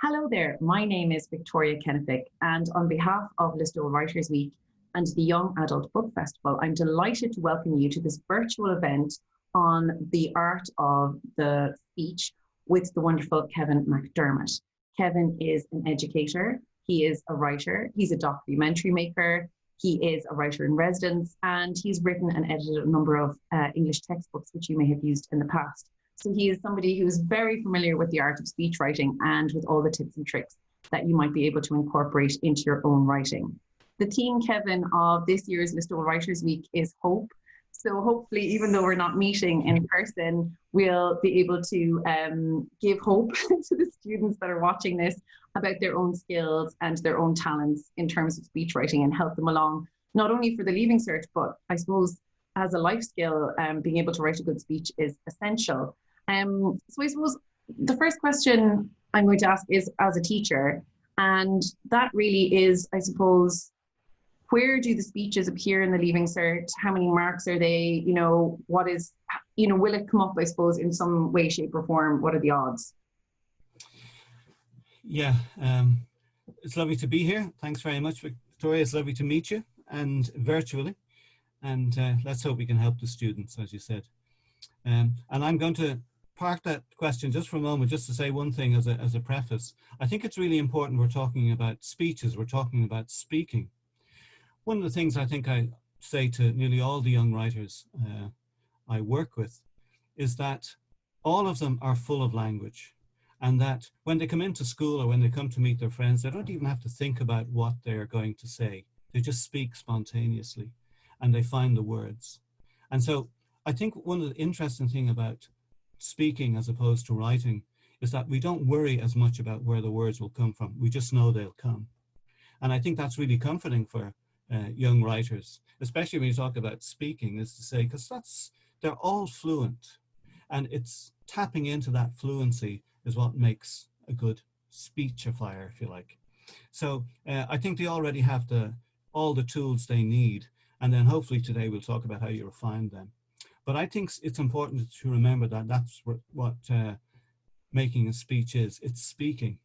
Hello there, my name is Victoria Kennefick, and on behalf of Listowel Writers Week and the Young Adult Book Festival, I'm delighted to welcome you to this virtual event on the art of the speech with the wonderful Kevin McDermott. Kevin is an educator, he is a writer, he's a documentary maker, he is a writer in residence, and he's written and edited a number of English textbooks which you may have used in the past. So he is somebody who is very familiar with the art of speech writing and with all the tips and tricks that you might be able to incorporate into your own writing. The theme, Kevin, of this year's Listowel Writers Week is hope. So hopefully, even though we're not meeting in person, we'll be able to give hope to the students that are watching this about their own skills and their own talents in terms of speech writing and help them along, not only for the Leaving Cert, but I suppose as a life skill, being able to write a good speech is essential. So I suppose the first question I'm going to ask is as a teacher, and that really is, I suppose, where do the speeches appear in the Leaving Cert? How many marks are they? You know, what is, you know, will it come up, I suppose, in some way, shape or form? What are the odds? Yeah, it's lovely to be here. Thanks very much, Victoria. It's lovely to meet you, and virtually. And let's hope we can help the students, as you said. And I'm going to park that question just for a moment, just to say one thing as a preface. I think it's really important we're talking about speeches, we're talking about speaking. One of the things I think I say to nearly all the young writers I work with is that all of them are full of language, and that when they come into school or when they come to meet their friends, they don't even have to think about what they're going to say. They just speak spontaneously and they find the words. And so I think one of the interesting things about speaking as opposed to writing is that we don't worry as much about where the words will come from. We just know they'll come. And I think that's really comforting for young writers, especially when you talk about speaking, is to say, because they're all fluent, and it's tapping into that fluency is what makes a good speechifier, if you like. So I think they already have all the tools they need, and then hopefully today we'll talk about how you refine them. But I think it's important to remember that that's what making a speech is. It's speaking.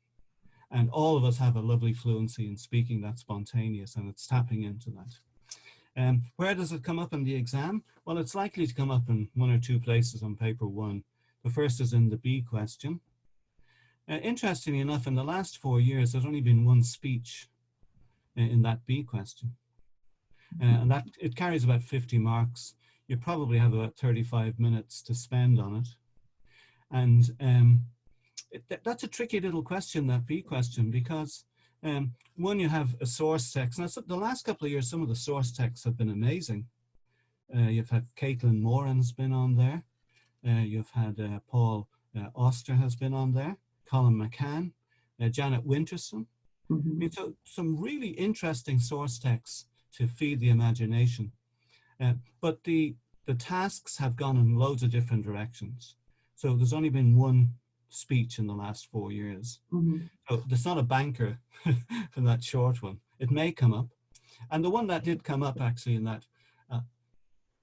And all of us have a lovely fluency in speaking that's spontaneous, and it's tapping into that. Where does it come up in the exam? Well, it's likely to come up in one or two places on paper one. The first is in the B question. Interestingly enough, in the last 4 years, there's only been one speech in that B question. And that it carries about 50 marks. You probably have about 35 minutes to spend on it. And that's a tricky little question, that B question, because one, you have a source text. Now, the last couple of years, some of the source texts have been amazing. You've had Caitlin Moran's been on there. You've had Paul Auster has been on there, Colin McCann, Janet Winterson. Mm-hmm. I mean, so some really interesting source texts to feed the imagination. But the tasks have gone in loads of different directions. So there's only been one speech in the last 4 years. Mm-hmm. So there's not a banker for that short one. It may come up. And the one that did come up actually in that,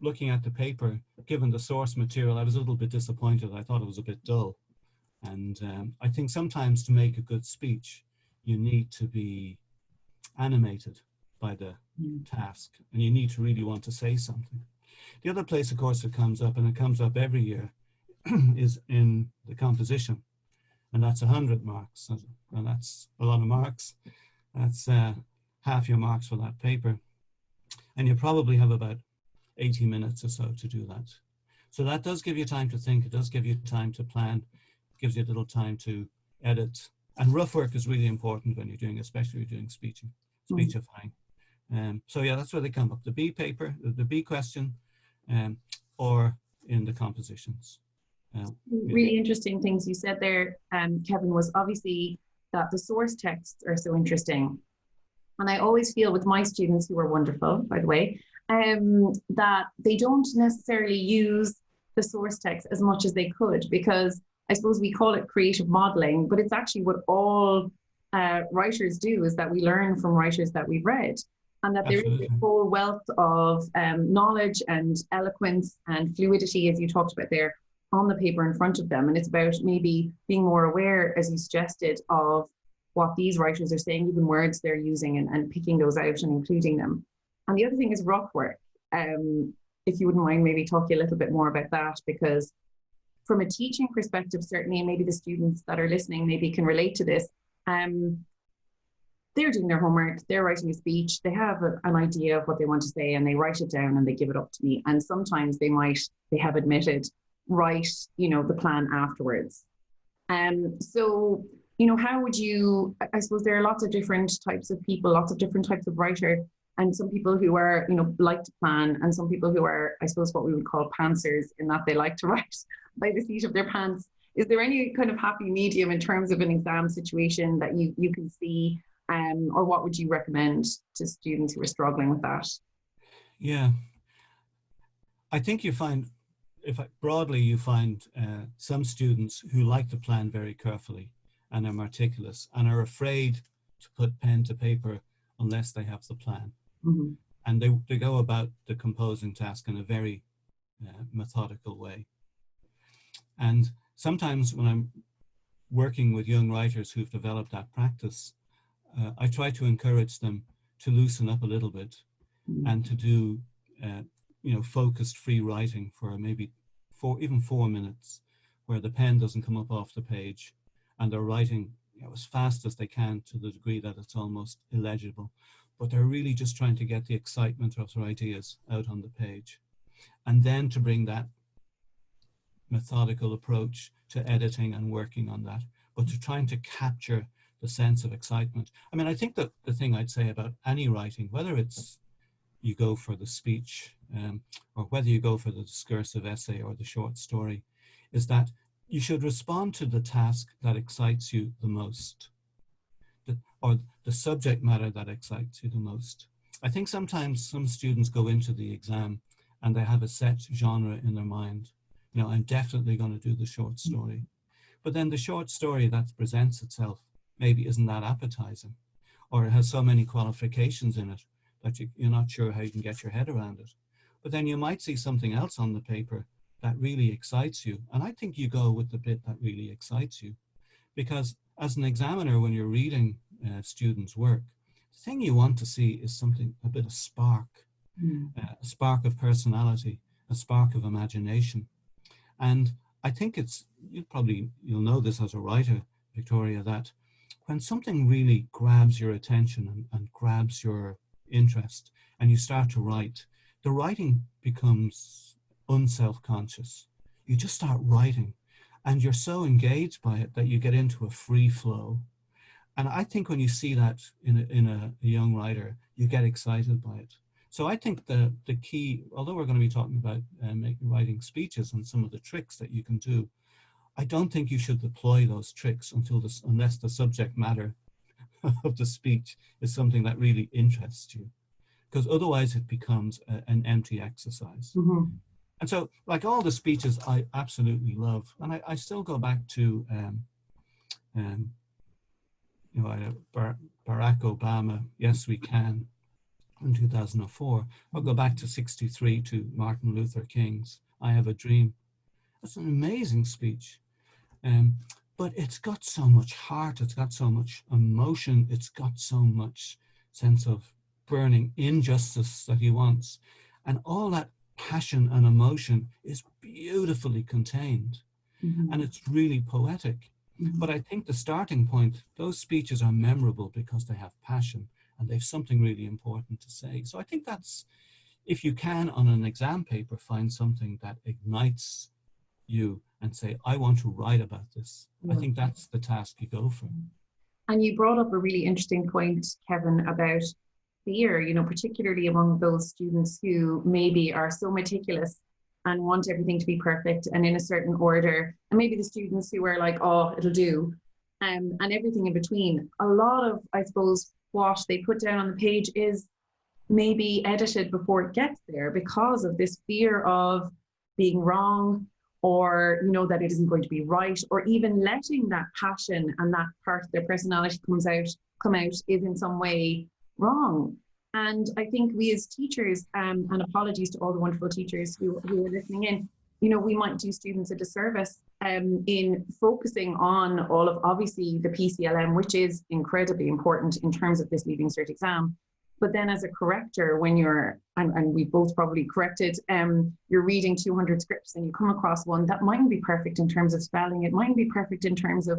looking at the paper, given the source material, I was a little bit disappointed. I thought it was a bit dull. And I think sometimes to make a good speech, you need to be animated by the task, and you need to really want to say something. The other place, of course, it comes up, and it comes up every year, is in the composition, and that's 100 marks, and that's a lot of marks. That's half your marks for that paper, and you probably have about 80 minutes or so to do that. So that does give you time to think, it does give you time to plan, it gives you a little time to edit, and rough work is really important when you're doing, especially if you're doing speechifying. So yeah, that's where they come up, the B paper, the B question, or in the compositions. Really interesting things you said there, Kevin, was obviously that the source texts are so interesting. And I always feel with my students, who are wonderful, by the way, that they don't necessarily use the source text as much as they could, because I suppose we call it creative modeling, but it's actually what all writers do, is that we learn from writers that we've read. And that there is a whole wealth of knowledge and eloquence and fluidity, as you talked about there, on the paper in front of them. And it's about maybe being more aware, as you suggested, of what these writers are saying, even words they're using, and picking those out and including them. And the other thing is rough work. If you wouldn't mind maybe talking a little bit more about that, because from a teaching perspective, certainly, and maybe the students that are listening maybe can relate to this, they're doing their homework, they're writing a speech, they have an idea of what they want to say, and they write it down and they give it up to me. And sometimes they have admitted, write, the plan afterwards. So, how would you, I suppose there are lots of different types of people, lots of different types of writer, and some people who are, like to plan, and some people who are, I suppose, what we would call pantsers, in that they like to write by the seat of their pants. Is there any kind of happy medium in terms of an exam situation that you can see, or what would you recommend to students who are struggling with that? Yeah, I think you find, broadly, you find some students who like to plan very carefully and are meticulous and are afraid to put pen to paper unless they have the plan. Mm-hmm. And they go about the composing task in a very methodical way. And sometimes when I'm working with young writers who've developed that practice, I try to encourage them to loosen up a little bit, mm-hmm. and to do focused free writing for maybe 4 minutes, where the pen doesn't come up off the page, and they're writing as fast as they can, to the degree that it's almost illegible, but they're really just trying to get the excitement of their ideas out on the page. And then to bring that methodical approach to editing and working on that, but to trying to capture the sense of excitement. I mean, I think that the thing I'd say about any writing, whether it's you go for the speech, or whether you go for the discursive essay or the short story, is that you should respond to the task that excites you the most, or the subject matter that excites you the most. I think sometimes some students go into the exam and they have a set genre in their mind. I'm definitely going to do the short story. But then the short story that presents itself maybe isn't that appetizing, or it has so many qualifications in it that you're not sure how you can get your head around it. But then you might see something else on the paper that really excites you. And I think you go with the bit that really excites you. Because as an examiner, when you're reading students' work, the thing you want to see is something, a bit of spark, a spark of personality, a spark of imagination. And I think you'll know this as a writer, Victoria, that when something really grabs your attention and grabs your interest, and you start to write, the writing becomes unself-conscious. You just start writing, and you're so engaged by it that you get into a free flow. And I think when you see that in a young writer, you get excited by it. So I think the key, although we're going to be talking about writing speeches and some of the tricks that you can do, I don't think you should deploy those tricks unless the subject matter of the speech is something that really interests you, because otherwise it becomes an empty exercise. Mm-hmm. And so, like all the speeches, I absolutely love, and I still go back to Barack Obama, Yes We Can, in 2004. I'll go back to 63 to Martin Luther King's I Have a Dream. That's an amazing speech. But it's got so much heart, it's got so much emotion, it's got so much sense of burning injustice that he wants. And all that passion and emotion is beautifully contained. Mm-hmm. And it's really poetic. Mm-hmm. But I think the starting point, those speeches are memorable because they have passion and they've something really important to say. So I think that's, if you can on an exam paper, find something that ignites you and say, I want to write about this. Yeah. I think that's the task you go for. And you brought up a really interesting point, Kevin, about fear, particularly among those students who maybe are so meticulous and want everything to be perfect and in a certain order. And maybe the students who are like, oh, it'll do, and everything in between. A lot of, I suppose, what they put down on the page is maybe edited before it gets there because of this fear of being wrong, or that it isn't going to be right, or even letting that passion and that part of their personality come out is in some way wrong. And I think we as teachers, and apologies to all the wonderful teachers who are listening in, you know, we might do students a disservice in focusing on all of, obviously, the PCLM, which is incredibly important in terms of this Leaving Cert exam. But then as a corrector, when you're, and we both probably corrected, you're reading 200 scripts and you come across one that mightn't be perfect in terms of spelling, it mightn't be perfect in terms of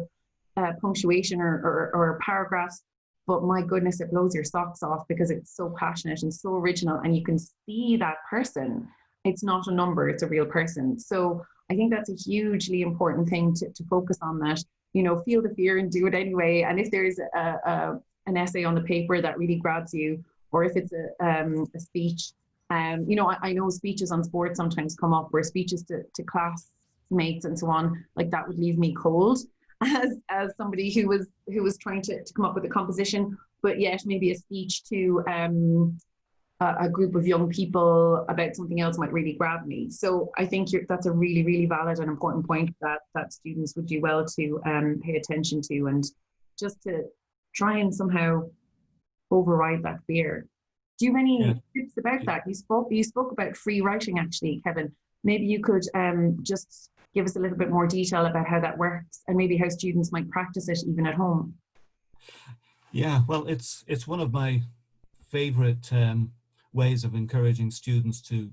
punctuation or paragraphs, but my goodness, it blows your socks off because it's so passionate and so original, and you can see that person. It's not a number, it's a real person. So I think that's a hugely important thing to focus on, that, you know, feel the fear and do it anyway. And if there's an essay on the paper that really grabs you, or if it's a speech, you know, I know speeches on sports sometimes come up, where speeches to classmates and so on, like that would leave me cold as somebody who was trying to come up with a composition, but yet maybe a speech to a group of young people about something else might really grab me. So I think that's a really, really valid and important point that students would do well to pay attention to, and just to try and somehow override that fear. Do you have any tips about that? You spoke about free writing, actually, Kevin. Maybe you could just give us a little bit more detail about how that works, and maybe how students might practice it even at home. Yeah, well, it's one of my favorite ways of encouraging students to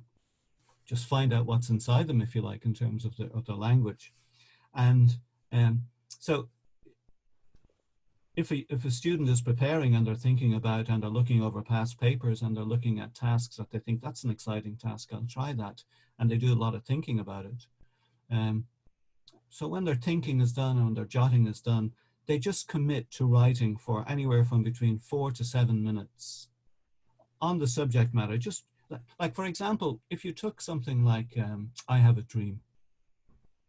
just find out what's inside them, if you like, in terms of the language. And so if a student is preparing and they're thinking about and they're looking over past papers and they're looking at tasks that they think that's an exciting task, I'll try that, and they do a lot of thinking about it. So when their thinking is done and their jotting is done, they just commit to writing for anywhere from between 4 to 7 minutes on the subject matter. Just like, for example, if you took something like, I have a dream,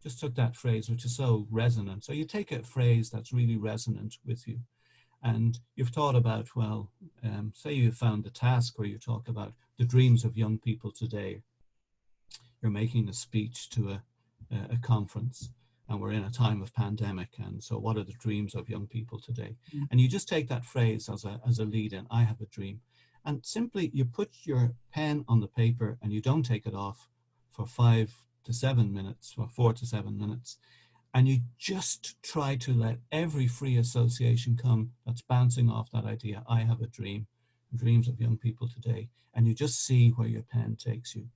just took that phrase, which is so resonant. So you take a phrase that's really resonant with you, and you've thought about, well, say you found a task where you talk about the dreams of young people today. You're making a speech to a conference, and we're in a time of pandemic, and so what are the dreams of young people today? And you just take that phrase as a lead in, I have a dream, and simply you put your pen on the paper and you don't take it off for 5 to 7 minutes, or 4 to 7 minutes, and you just try to let every free association come that's bouncing off that idea, I have a dream, dreams of young people today, and you just see where your pen takes you.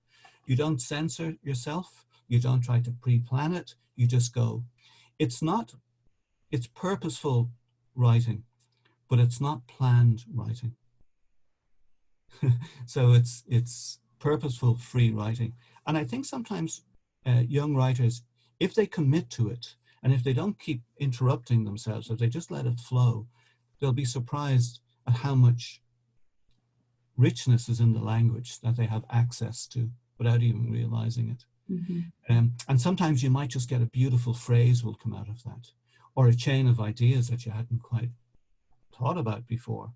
You don't censor yourself, you don't try to pre-plan it, you just go. It's purposeful writing, but it's not planned writing. So it's purposeful free writing. And I think sometimes young writers, if they commit to it, and if they don't keep interrupting themselves, if they just let it flow, they'll be surprised at how much richness is in the language that they have access to without even realizing it. Mm-hmm. And sometimes you might just get a beautiful phrase will come out of that, or a chain of ideas that you hadn't quite thought about before.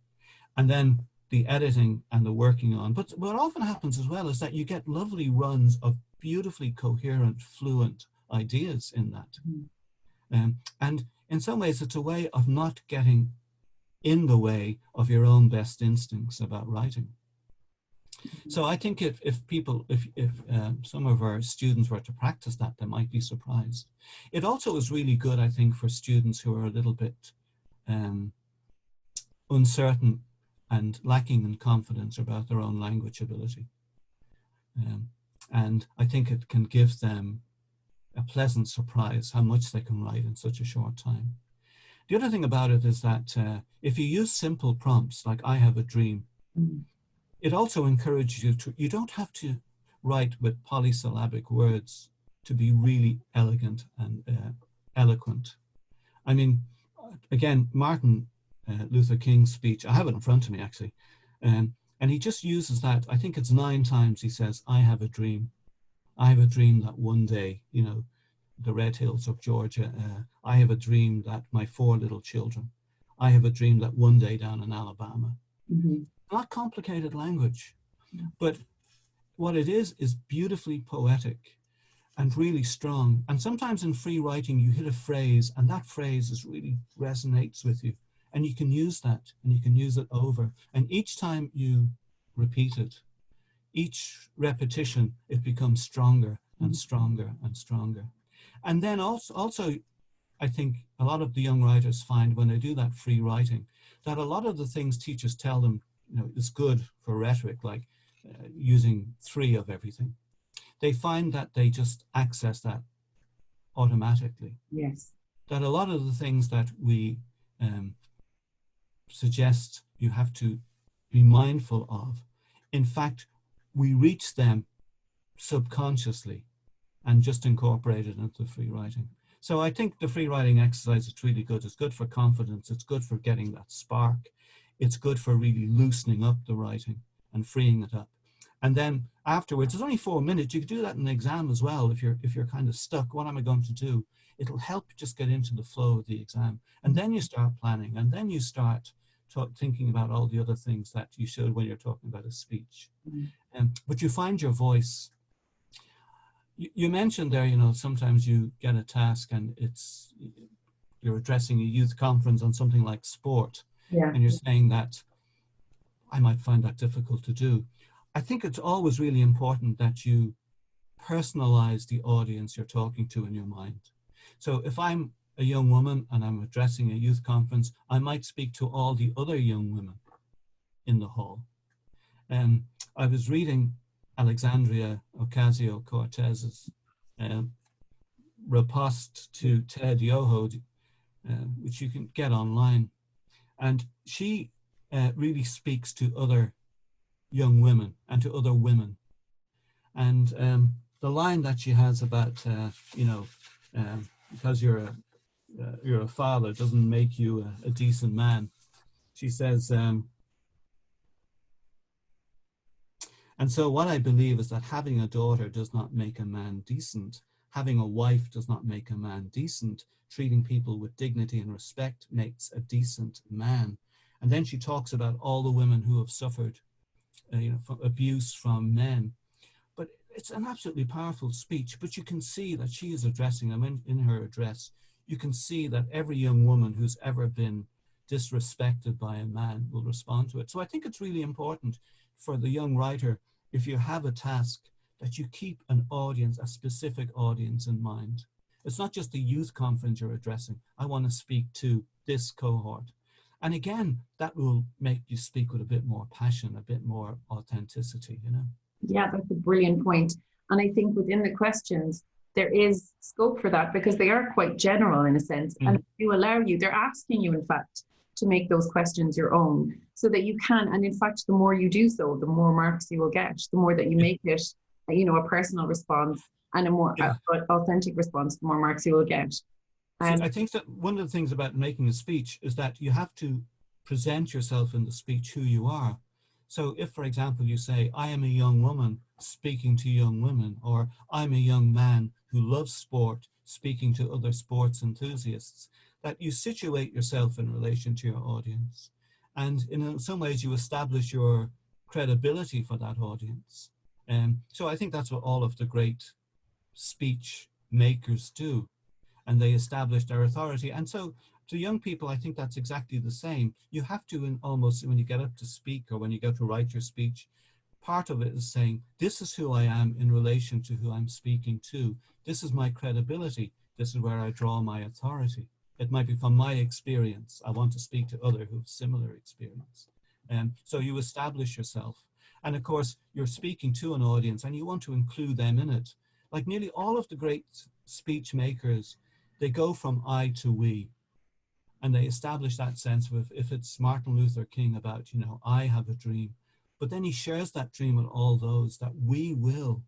And then the editing and the working on. But what often happens as well is that you get lovely runs of beautifully coherent, fluent ideas in that. Mm-hmm. And in some ways, it's a way of not getting in the way of your own best instincts about writing. So I think if some of our students were to practice that, they might be surprised. It also is really good, I think, for students who are a little bit uncertain and lacking in confidence about their own language ability. And I think it can give them a pleasant surprise how much they can write in such a short time. The other thing about it is that if you use simple prompts like I have a dream, it also encourages you to, you don't have to write with polysyllabic words to be really elegant and eloquent. I mean, again, Martin Luther King's speech, I have it in front of me actually, and he just uses that, I think it's 9 times he says, I have a dream. I have a dream that one day, you know, the Red Hills of Georgia, I have a dream that my 4 little children, I have a dream that one day down in Alabama. Mm-hmm. Not complicated language, but what it is beautifully poetic and really strong. And sometimes in free writing, you hit a phrase and that phrase is really resonates with you. And you can use that and you can use it over. And each time you repeat it, each repetition, it becomes stronger and stronger and stronger. And then also, I think a lot of the young writers find when they do that free writing, that a lot of the things teachers tell them, is good for rhetoric, like using three of everything. They find that they just access that automatically. Yes. That a lot of the things that we suggest you have to be mindful of, in fact, we reach them subconsciously and just incorporate it into free writing. So I think the free writing exercise is really good. It's good for confidence. It's good for getting that spark. It's good for really loosening up the writing and freeing it up. And then afterwards, it's only 4 minutes. You could do that in the exam as well. If you're kind of stuck, what am I going to do? It'll help just get into the flow of the exam. And then you start planning, and then you start thinking about all the other things that you should when you're talking about a speech. But you find your voice. You mentioned there, sometimes you get a task and you're addressing a youth conference on something like sport. Yeah. And you're saying that I might find that difficult to do. I think it's always really important that you personalize the audience you're talking to in your mind. So if I'm a young woman and I'm addressing a youth conference, I might speak to all the other young women in the hall. I was reading Alexandria Ocasio-Cortez's riposte to Ted Yoho, which you can get online. And she really speaks to other young women and to other women. And the line that she has about, because you're a father doesn't make you a decent man. She says, and so what I believe is that having a daughter does not make a man decent. Having a wife does not make a man decent. Treating people with dignity and respect makes a decent man. And then she talks about all the women who have suffered from abuse from men. But it's an absolutely powerful speech, but you can see that she is addressing them in her address. You can see that every young woman who's ever been disrespected by a man will respond to it. So I think it's really important for the young writer, if you have a task, that you keep an audience, a specific audience in mind. It's not just the youth conference you're addressing. I want to speak to this cohort. And again, that will make you speak with a bit more passion, a bit more authenticity, Yeah, that's a brilliant point. And I think within the questions, there is scope for that because they are quite general in a sense. And do allow you, they're asking you, in fact, to make those questions your own so that you can. And in fact, the more you do so, the more marks you will get, the more that you make it, a personal response and a more authentic response, the more marks you will get. I think that one of the things about making a speech is that you have to present yourself in the speech who you are. So if, for example, you say, I am a young woman speaking to young women, or I'm a young man who loves sport speaking to other sports enthusiasts, that you situate yourself in relation to your audience. And in some ways, you establish your credibility for that audience. So I think that's what all of the great speech makers do. And they establish their authority. And so to young people, I think that's exactly the same. You have to, almost when you get up to speak or when you go to write your speech, part of it is saying, this is who I am in relation to who I'm speaking to. This is my credibility. This is where I draw my authority. It might be from my experience. I want to speak to others who have similar experience. So you establish yourself. And of course, you're speaking to an audience and you want to include them in it. Like nearly all of the great speech makers, they go from I to we. And they establish that sense of, if it's Martin Luther King about, I have a dream. But then he shares that dream with all those that we will.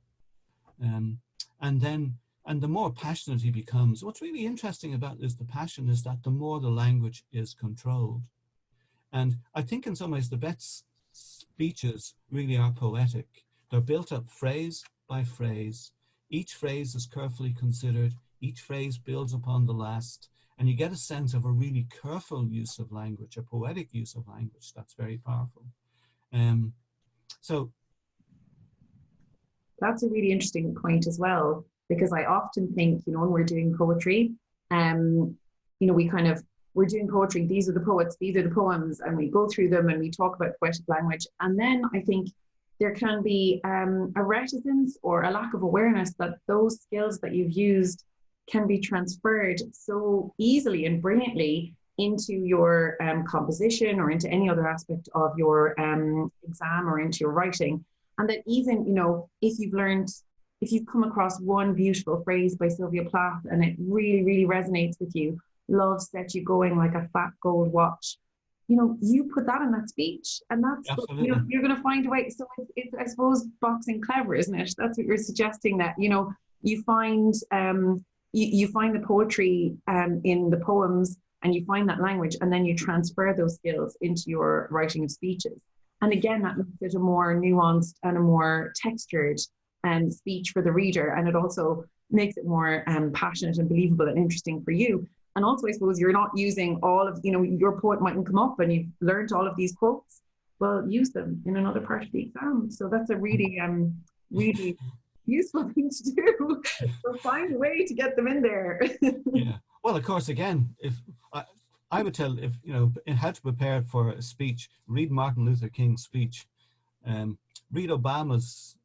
And the more passionate he becomes, what's really interesting about the passion is that the more the language is controlled. And I think in some ways the best speeches really are poetic. They're built up phrase by phrase. Each phrase is carefully considered. Each phrase builds upon the last. And you get a sense of a really careful use of language, a poetic use of language that's very powerful. So that's a really interesting point as well, because I often think, when we're doing poetry, we're doing poetry, these are the poets, these are the poems, and we go through them and we talk about poetic language. And then I think there can be a reticence or a lack of awareness that those skills that you've used can be transferred so easily and brilliantly into your composition or into any other aspect of your exam or into your writing. And that even, you know, if you've come across one beautiful phrase by Sylvia Plath and it really, really resonates with you, love set you going like a fat gold watch, you know, you put that in that speech and that's, you're going to find a way. So it's, I suppose, boxing clever, isn't it? That's what you're suggesting, that, you know, you find, you find the poetry in the poems and you find that language and then you transfer those skills into your writing of speeches. And again, that makes it a more nuanced and a more textured speech for the reader. And it also makes it more passionate and believable and interesting for you. And also, I suppose, you're not using all of, you know, your poet mightn't come up and you've learned all of these quotes. Well, use them in another part of the exam. So that's a really, really useful thing to do. So find a way to get them in there. Yeah. Well, of course, again, if I would tell, if, you know, how to prepare for a speech, read Martin Luther King's speech, read Obama's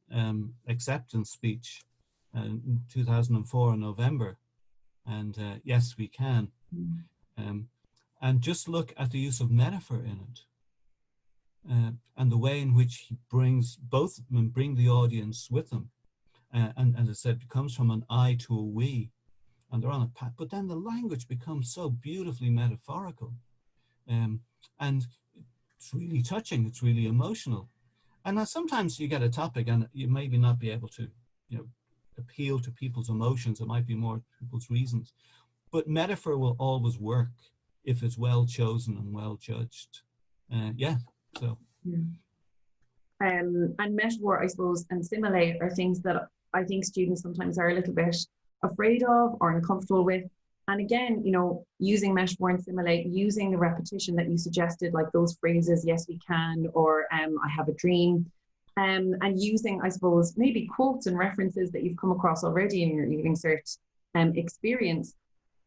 acceptance speech in 2004 in November. And yes, we can. And just look at the use of metaphor in it, and the way in which he brings both of them and bring the audience with him. And as I said, it comes from an I to a we, and they're on a path. But then the language becomes so beautifully metaphorical, and it's really touching. It's really emotional. And now sometimes you get a topic, and you maybe not be able to, you know, appeal to people's emotions. It might be more people's reasons, but metaphor will always work if it's well chosen and well judged. Yeah. So. And metaphor, I suppose, and simile are things that I think students sometimes are a little bit afraid of or uncomfortable with. And again, you know, using metaphor and simile, using the repetition that you suggested, like those phrases, yes, we can, or I have a dream. And using, I suppose, maybe quotes and references that you've come across already in your Evening Cert experience,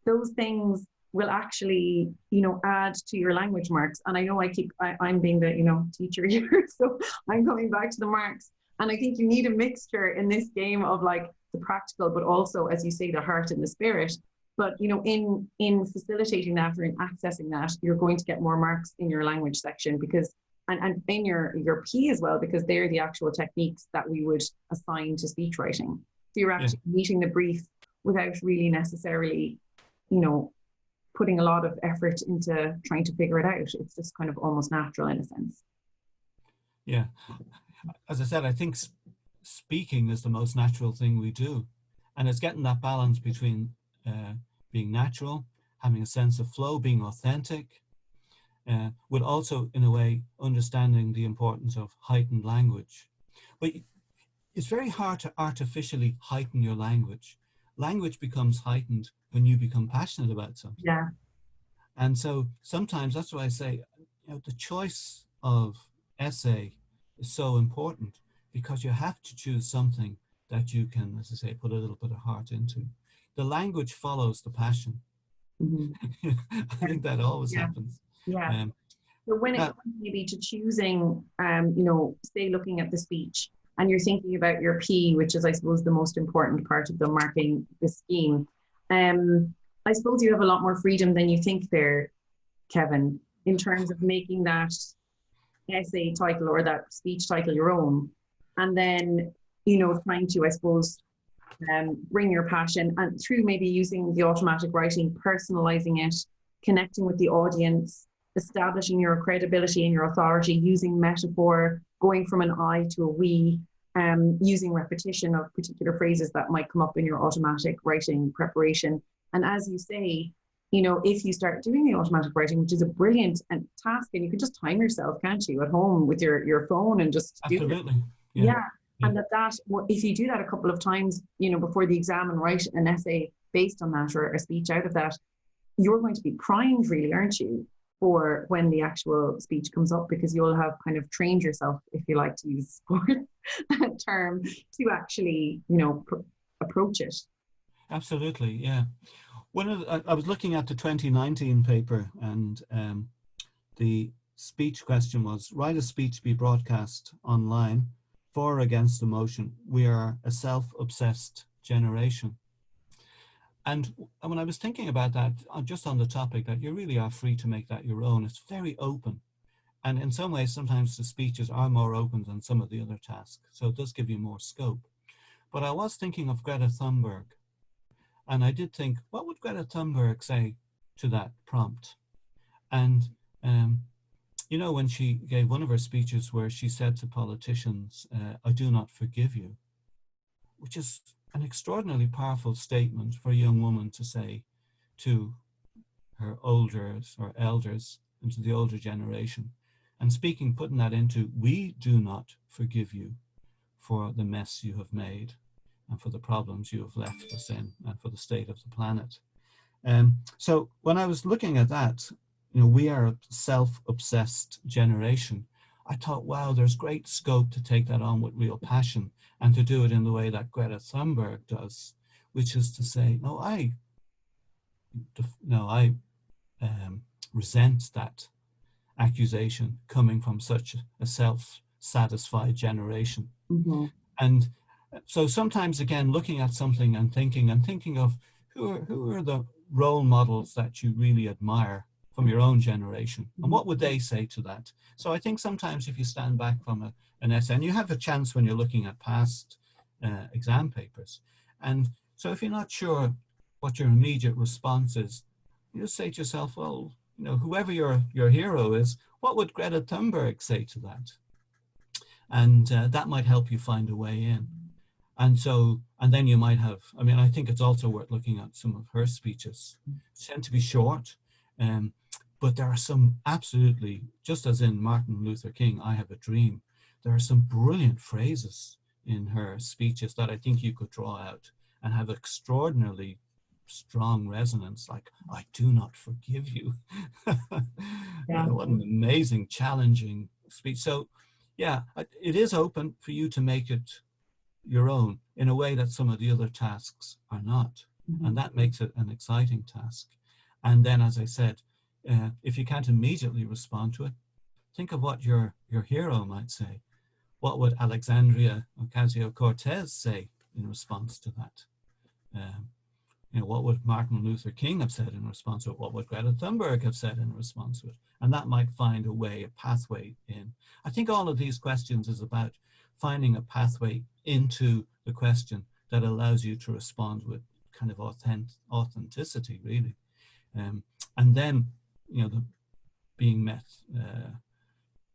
those things will actually, you know, add to your language marks. And I know I'm being the, you know, teacher here, so I'm coming back to the marks. And I think you need a mixture in this game of like the practical, but also, as you say, the heart and the spirit. But, you know, in facilitating that or in accessing that, you're going to get more marks in your language section because and in your P as well, because they're the actual techniques that we would assign to speech writing. So you're actually meeting the brief without really necessarily, you know, putting a lot of effort into trying to figure it out. It's just kind of almost natural in a sense. Yeah. As I said, I think speaking is the most natural thing we do. And it's getting that balance between being natural, having a sense of flow, being authentic, with also, in a way, understanding the importance of heightened language. But it's very hard to artificially heighten your language. Language becomes heightened when you become passionate about something. Yeah. And so sometimes that's why I say, you know, the choice of essay is so important, because you have to choose something that you can, as I say, put a little bit of heart into. The language follows the passion. Mm-hmm. I think that always happens. Yeah. So when it comes maybe to choosing, you know, say looking at the speech and you're thinking about your P, which is, I suppose, the most important part of the marking the scheme. I suppose you have a lot more freedom than you think there, Kevin, in terms of making that essay title or that speech title your own. And then, you know, trying to, I suppose, bring your passion and through maybe using the automatic writing, personalizing it, connecting with the audience, establishing your credibility and your authority, using metaphor, going from an I to a we, using repetition of particular phrases that might come up in your automatic writing preparation. And as you say, you know, if you start doing the automatic writing, which is a brilliant task, and you can just time yourself, can't you, at home with your phone and just absolutely. Do it. Yeah. And that if you do that a couple of times, you know, before the exam and write an essay based on that or a speech out of that, you're going to be primed, really, aren't you, for when the actual speech comes up, because you'll have kind of trained yourself, if you like to use that term, to actually, you know, approach it. Absolutely, yeah. I was looking at the 2019 paper, and the speech question was, write a speech to be broadcast online for or against emotion. We are a self-obsessed generation. And when I was thinking about that, just on the topic that you really are free to make that your own, it's very open. And in some ways, sometimes the speeches are more open than some of the other tasks. So it does give you more scope. But I was thinking of Greta Thunberg. And I did think, what would Greta Thunberg say to that prompt? And, you know, when she gave one of her speeches where she said to politicians, I do not forgive you, which is an extraordinarily powerful statement for a young woman to say to her elders and to the older generation. And speaking, putting that into, we do not forgive you for the mess you have made and for the problems you have left us in and for the state of the planet. So when I was looking at that, you know, we are a self-obsessed generation. I thought, wow, there's great scope to take that on with real passion and to do it in the way that Greta Thunberg does, which is to say, no, I resent that accusation coming from such a self-satisfied generation. Mm-hmm. And so sometimes, again, looking at something and thinking of who are the role models that you really admire from your own generation, and what would they say to that? So I think sometimes if you stand back from an essay, and you have a chance when you're looking at past exam papers, and so if you're not sure what your immediate response is, you just say to yourself, well, you know, whoever your hero is, what would Greta Thunberg say to that? And that might help you find a way in. And so, and then you might have, I mean, I think it's also worth looking at some of her speeches. They tend to be short, but there are some absolutely, just as in Martin Luther King, I Have a Dream, there are some brilliant phrases in her speeches that I think you could draw out and have extraordinarily strong resonance, like, I do not forgive you. Yeah. What an amazing, challenging speech. So, yeah, it is open for you to make it your own in a way that some of the other tasks are not. Mm-hmm. And that makes it an exciting task. And then, as I said, if you can't immediately respond to it, think of what your hero might say. What would Alexandria Ocasio-Cortez say in response to that? You know, what would Martin Luther King have said in response to it? What would Greta Thunberg have said in response to it? And that might find a way, a pathway in. I think all of these questions is about finding a pathway into the question that allows you to respond with kind of authenticity, really. And then, you know, being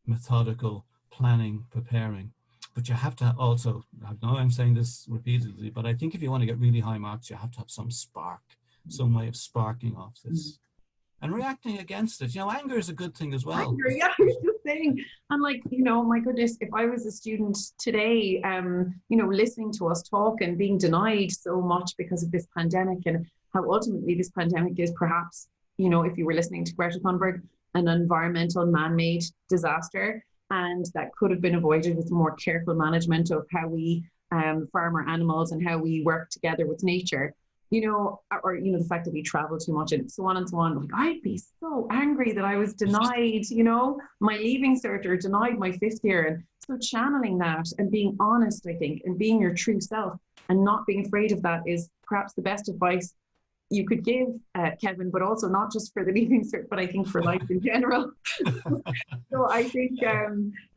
methodical, planning, preparing. But you have to also, I know I'm saying this repeatedly, but I think if you want to get really high marks, you have to have some spark, some way of sparking off this and reacting against it. You know, anger is a good thing as well. Anger, yeah, I was just saying. And like, you know, my goodness, if I was a student today, you know, listening to us talk and being denied so much because of this pandemic, and how ultimately this pandemic is perhaps, you know, if you were listening to Greta Thunberg, an environmental man-made disaster, and that could have been avoided with more careful management of how we farm our animals and how we work together with nature, you know, or, you know, the fact that we travel too much and so on and so on. Like, I'd be so angry that I was denied, you know, my leaving cert or denied my 5th year. And so channeling that and being honest, I think, and being your true self and not being afraid of that is perhaps the best advice you could give, Kevin, but also not just for the leaving cert, but I think for life in general. So I think,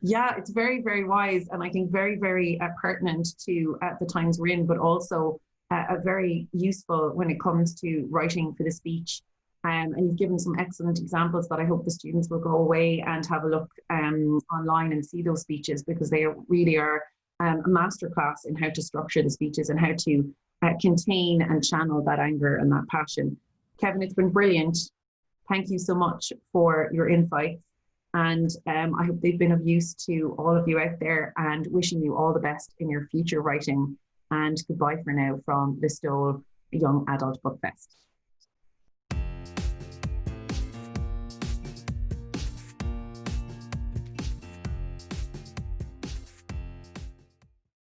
yeah, it's very, very wise, and I think very, very pertinent to the times we're in, but also very useful when it comes to writing for the speech. And you've given some excellent examples that I hope the students will go away and have a look online and see those speeches, because they really are a masterclass in how to structure the speeches and how to contain and channel that anger and that passion. Kevin, it's been brilliant. Thank you so much for your insights. And I hope they've been of use to all of you out there, and wishing you all the best in your future writing. And goodbye for now from Listowel Young Adult Book Fest.